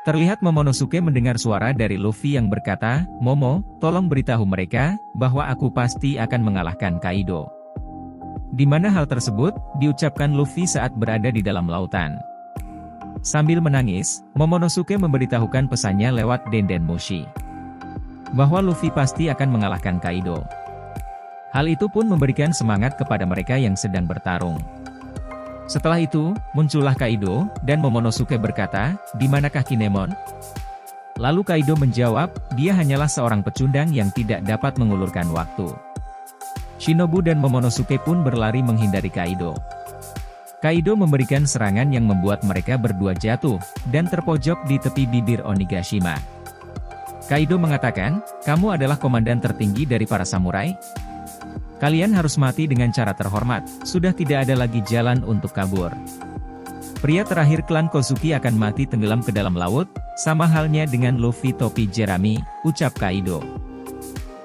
Terlihat Momonosuke mendengar suara dari Luffy yang berkata, "Momo, tolong beritahu mereka, bahwa aku pasti akan mengalahkan Kaido." Di mana hal tersebut, diucapkan Luffy saat berada di dalam lautan. Sambil menangis, Momonosuke memberitahukan pesannya lewat Denden Mushi, bahwa Luffy pasti akan mengalahkan Kaido. Hal itu pun memberikan semangat kepada mereka yang sedang bertarung. Setelah itu, muncullah Kaido, dan Momonosuke berkata, "Di manakah Kinemon?" Lalu Kaido menjawab, "Dia hanyalah seorang pecundang yang tidak dapat mengulurkan waktu." Shinobu dan Momonosuke pun berlari menghindari Kaido. Kaido memberikan serangan yang membuat mereka berdua jatuh, dan terpojok di tepi bibir Onigashima. Kaido mengatakan, "Kamu adalah komandan tertinggi dari para samurai? Kalian harus mati dengan cara terhormat, sudah tidak ada lagi jalan untuk kabur. Pria terakhir klan Kozuki akan mati tenggelam ke dalam laut, sama halnya dengan Luffy topi jerami," ucap Kaido.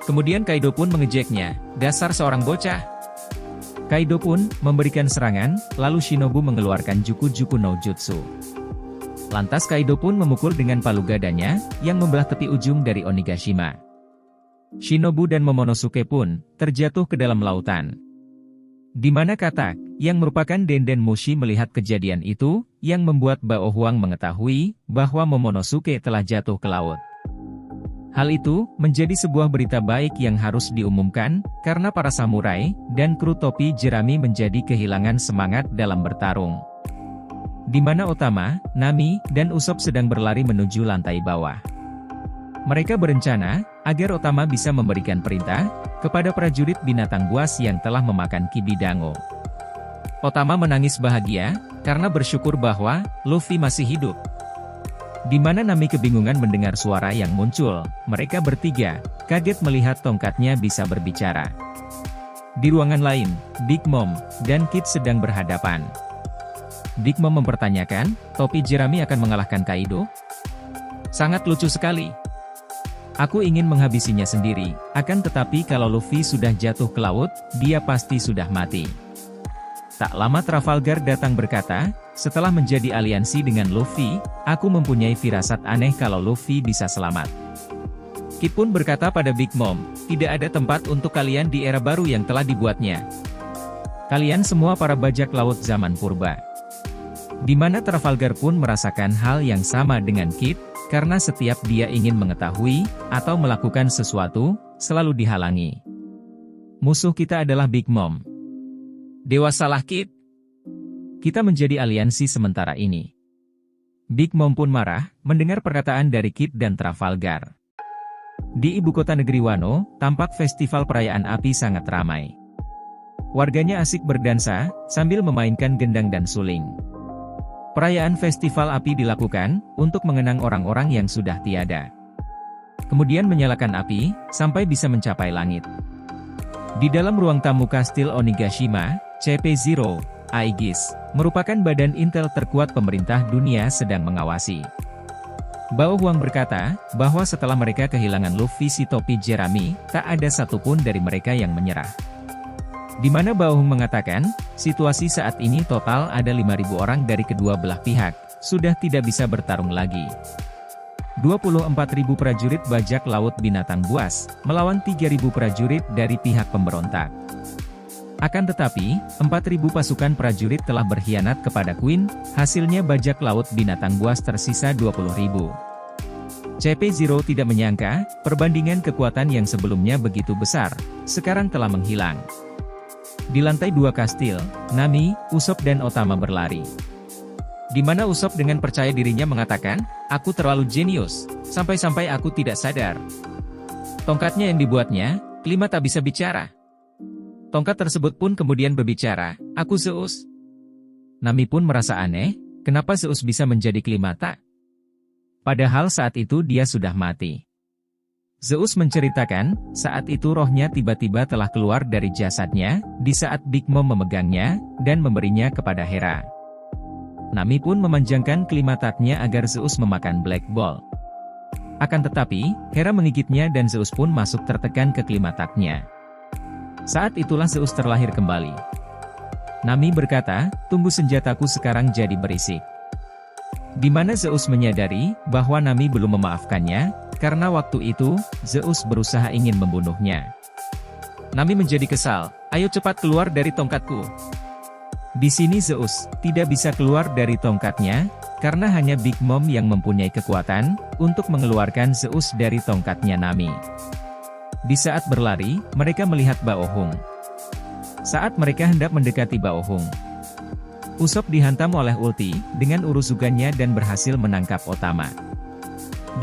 Kemudian Kaido pun mengejeknya, "Dasar seorang bocah." Kaido pun memberikan serangan, lalu Shinobu mengeluarkan Juku-Juku no Jutsu. Lantas Kaido pun memukul dengan palu gadanya, yang membelah tepi ujung dari Onigashima. Shinobu dan Momonosuke pun terjatuh ke dalam lautan. Di mana Katak, yang merupakan Denden Mushi melihat kejadian itu, yang membuat Bao Huang mengetahui bahwa Momonosuke telah jatuh ke laut. Hal itu menjadi sebuah berita baik yang harus diumumkan, karena para samurai dan kru topi jerami menjadi kehilangan semangat dalam bertarung. Di mana Otama, Nami, dan Usopp sedang berlari menuju lantai bawah. Mereka berencana agar Otama bisa memberikan perintah kepada prajurit binatang buas yang telah memakan Kibidango. Otama menangis bahagia karena bersyukur bahwa Luffy masih hidup. Di mana Nami kebingungan mendengar suara yang muncul, mereka bertiga kaget melihat tongkatnya bisa berbicara. Di ruangan lain, Big Mom dan Kid sedang berhadapan. Big Mom mempertanyakan, "Topi jerami akan mengalahkan Kaido?" "Sangat lucu sekali. Aku ingin menghabisinya sendiri, akan tetapi kalau Luffy sudah jatuh ke laut, dia pasti sudah mati." Tak lama Trafalgar datang berkata, "Setelah menjadi aliansi dengan Luffy, aku mempunyai firasat aneh kalau Luffy bisa selamat." Kid pun berkata pada Big Mom, "Tidak ada tempat untuk kalian di era baru yang telah dibuatnya. Kalian semua para bajak laut zaman purba." Di mana Trafalgar pun merasakan hal yang sama dengan Kid, karena setiap dia ingin mengetahui, atau melakukan sesuatu, selalu dihalangi. "Musuh kita adalah Big Mom. Dewasalah Kid. Kita menjadi aliansi sementara ini." Big Mom pun marah, mendengar perkataan dari Kid dan Trafalgar. Di ibu kota negeri Wano, tampak festival perayaan api sangat ramai. Warganya asik berdansa, sambil memainkan gendang dan suling. Perayaan festival api dilakukan untuk mengenang orang-orang yang sudah tiada. Kemudian menyalakan api, sampai bisa mencapai langit. Di dalam ruang tamu kastil Onigashima, CP0, Aegis, merupakan badan intel terkuat pemerintah dunia sedang mengawasi. Bao Huang berkata, bahwa setelah mereka kehilangan Luffy si topi jerami, tak ada satupun dari mereka yang menyerah. Di mana Bao Huang mengatakan, situasi saat ini total ada 5.000 orang dari kedua belah pihak, sudah tidak bisa bertarung lagi. 24.000 prajurit bajak laut binatang buas, melawan 3.000 prajurit dari pihak pemberontak. Akan tetapi, 4.000 pasukan prajurit telah berkhianat kepada Queen, hasilnya bajak laut binatang buas tersisa 20.000. CP0 tidak menyangka, perbandingan kekuatan yang sebelumnya begitu besar, sekarang telah menghilang. Di lantai 2 kastil, Nami, Usopp dan Otama berlari. Di mana Usopp dengan percaya dirinya mengatakan, "Aku terlalu jenius, sampai-sampai aku tidak sadar. Tongkatnya yang dibuatnya, kelima tak bisa bicara." Tongkat tersebut pun kemudian berbicara, "Aku Zeus." Nami pun merasa aneh, kenapa Zeus bisa menjadi kelimata? Padahal saat itu dia sudah mati. Zeus menceritakan, saat itu rohnya tiba-tiba telah keluar dari jasadnya, di saat Big Mom memegangnya, dan memberinya kepada Hera. Nami pun memanjangkan kelimataknya agar Zeus memakan Black Ball. Akan tetapi, Hera menggigitnya dan Zeus pun masuk tertekan ke kelimataknya. Saat itulah Zeus terlahir kembali. Nami berkata, "Tunggu senjataku sekarang jadi berisik." Di mana Zeus menyadari bahwa Nami belum memaafkannya, karena waktu itu, Zeus berusaha ingin membunuhnya. Nami menjadi kesal, "Ayo cepat keluar dari tongkatku." Di sini Zeus tidak bisa keluar dari tongkatnya, karena hanya Big Mom yang mempunyai kekuatan untuk mengeluarkan Zeus dari tongkatnya Nami. Di saat berlari, mereka melihat Baohung. Saat mereka hendak mendekati Baohung, Usopp dihantam oleh ulti dengan Uruzugannya dan berhasil menangkap Otama.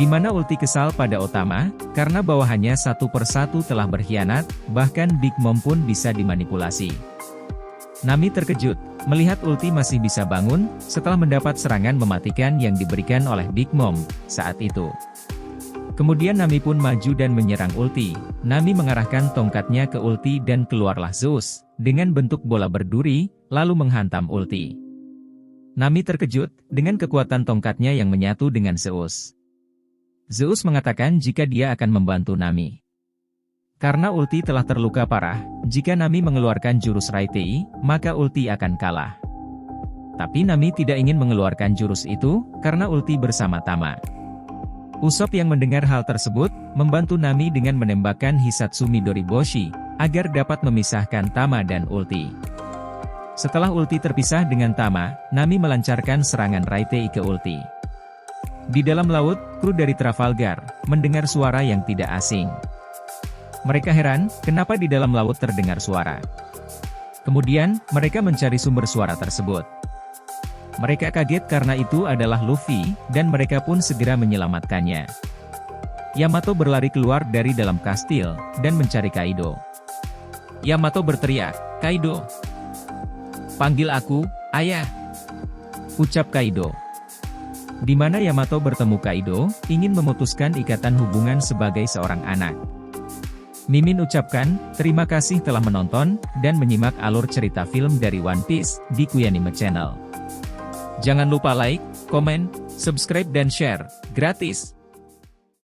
Di mana ulti kesal pada Otama, karena bawahannya satu persatu telah berkhianat, bahkan Big Mom pun bisa dimanipulasi. Nami terkejut, melihat ulti masih bisa bangun, setelah mendapat serangan mematikan yang diberikan oleh Big Mom saat itu. Kemudian Nami pun maju dan menyerang ulti. Nami mengarahkan tongkatnya ke ulti dan keluarlah Zeus, dengan bentuk bola berduri, lalu menghantam ulti. Nami terkejut, dengan kekuatan tongkatnya yang menyatu dengan Zeus. Zeus mengatakan jika dia akan membantu Nami. Karena ulti telah terluka parah, jika Nami mengeluarkan jurus Raitei, maka ulti akan kalah. Tapi Nami tidak ingin mengeluarkan jurus itu, karena ulti bersama Tama. Usopp yang mendengar hal tersebut, membantu Nami dengan menembakkan Hisatsu Midori Boshi, agar dapat memisahkan Tama dan ulti. Setelah ulti terpisah dengan Tama, Nami melancarkan serangan Raitei ke ulti. Di dalam laut, kru dari Trafalgar mendengar suara yang tidak asing. Mereka heran, kenapa di dalam laut terdengar suara. Kemudian, mereka mencari sumber suara tersebut. Mereka kaget karena itu adalah Luffy, dan mereka pun segera menyelamatkannya. Yamato berlari keluar dari dalam kastil, dan mencari Kaido. Yamato berteriak, "Kaido! Panggil aku, ayah!" Ucap Kaido. Di mana Yamato bertemu Kaido, ingin memutuskan ikatan hubungan sebagai seorang anak. Mimin ucapkan, terima kasih telah menonton, dan menyimak alur cerita film dari One Piece, di Kuyanime Channel. Jangan lupa like, komen, subscribe dan share, gratis.